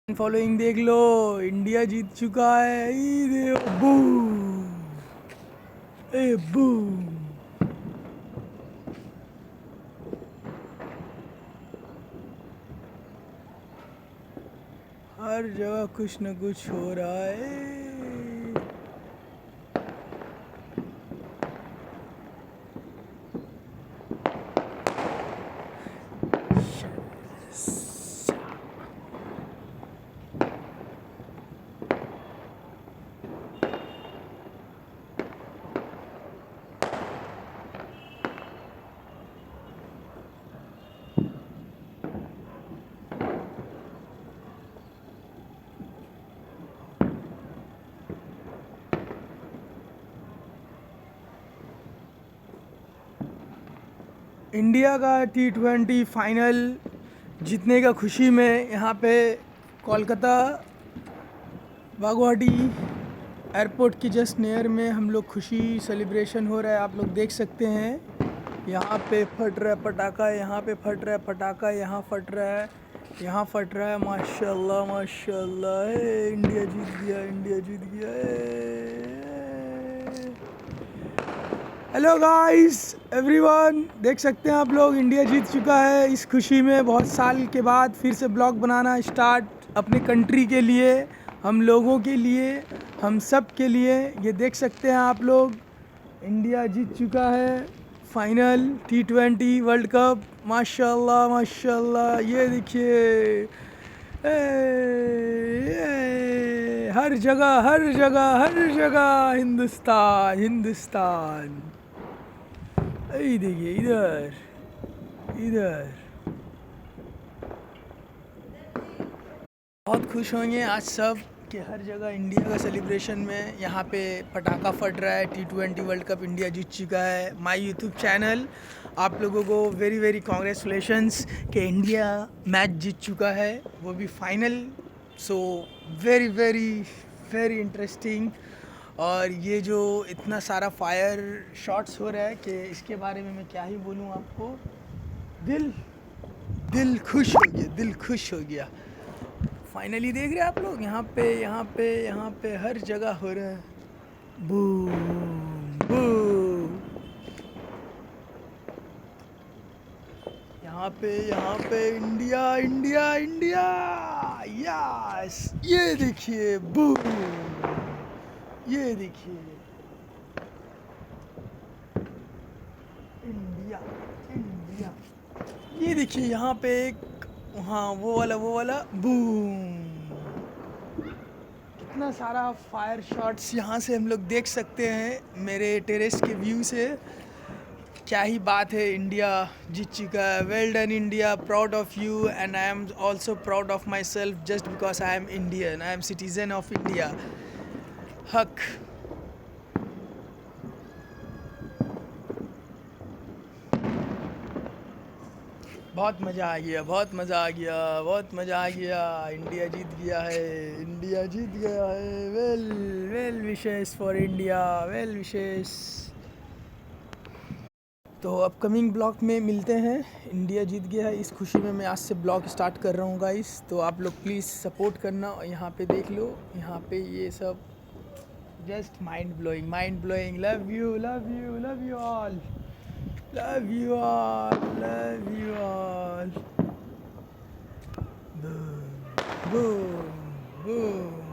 Following देख लो, India जीत चुका है। बूम, ए बूम। हर जगह कुछ न कुछ हो रहा है। इंडिया का T20 फाइनल जीतने का खुशी में यहाँ पे कोलकाता वाघवाटी एयरपोर्ट की जस्ट नियर में हम लोग खुशी सेलिब्रेशन हो रहा है। आप लोग देख सकते हैं, यहाँ पे फट रहा है पटाखा, यहाँ पे फट रहा है पटाखा, यहाँ फट रहा है, यहाँ फट रहा है। माशाल्लाह माशाल्लाह, इंडिया जीत गया, इंडिया जीत गया। हेलो गाइस एवरीवन, देख सकते हैं आप लोग, इंडिया जीत चुका है। इस खुशी में बहुत साल के बाद फिर से ब्लॉग बनाना स्टार्ट, अपने कंट्री के लिए, हम लोगों के लिए, हम सब के लिए। ये देख सकते हैं आप लोग, इंडिया जीत चुका है फाइनल T20 वर्ल्ड कप। माशाल्लाह माशाल्लाह, ये देखिए, हर जगह हर जगह हर जगह हिंदुस्तान हिंदुस्तान। ये देखिए, इधर इधर बहुत खुश होंगे आज सब कि हर जगह इंडिया का सेलिब्रेशन में यहाँ पे पटाखा फट रहा है। T20 वर्ल्ड कप इंडिया जीत चुका है। माय यूट्यूब चैनल, आप लोगों को वेरी वेरी कॉन्ग्रेचुलेशंस कि इंडिया मैच जीत चुका है, वो भी final. So very very very interesting. और ये जो इतना सारा फायर शॉट्स हो रहा है कि इसके बारे में मैं क्या ही बोलूँ आपको। दिल दिल खुश हो गया, दिल खुश हो गया। फाइनली देख रहे हैं आप लोग, यहाँ पे यहाँ पे यहाँ पे हर जगह हो रहा है बूम बूम। यहाँ पे इंडिया इंडिया इंडिया, यस। ये देखिए बूम, ये देखिए इंडिया इंडिया। ये देखिए यहाँ पे एक, हाँ वो वाला बूम। कितना सारा फायर शॉट्स यहाँ से हम लोग देख सकते हैं मेरे टेरेस के व्यू से। क्या ही बात है, इंडिया जीत चुका है। Well done India, proud of you and I am also proud of my self just because I am Indian, I am citizen of India. हक। बहुत मज़ा आ गया, बहुत मज़ा आ गया, बहुत मज़ा आ गया। इंडिया जीत गया है, इंडिया जीत गया है। Well well wishes for India, well wishes. तो अपकमिंग ब्लॉग में मिलते हैं। इंडिया जीत गया है, इस खुशी में मैं आज से ब्लॉग स्टार्ट कर रहा हूँ गाइस। तो आप लोग प्लीज़ सपोर्ट करना। और यहाँ पे देख लो, यहाँ पे ये सब just mind blowing, mind blowing. Love you love you love you all, love you all, love you all. Boom, boom, boom.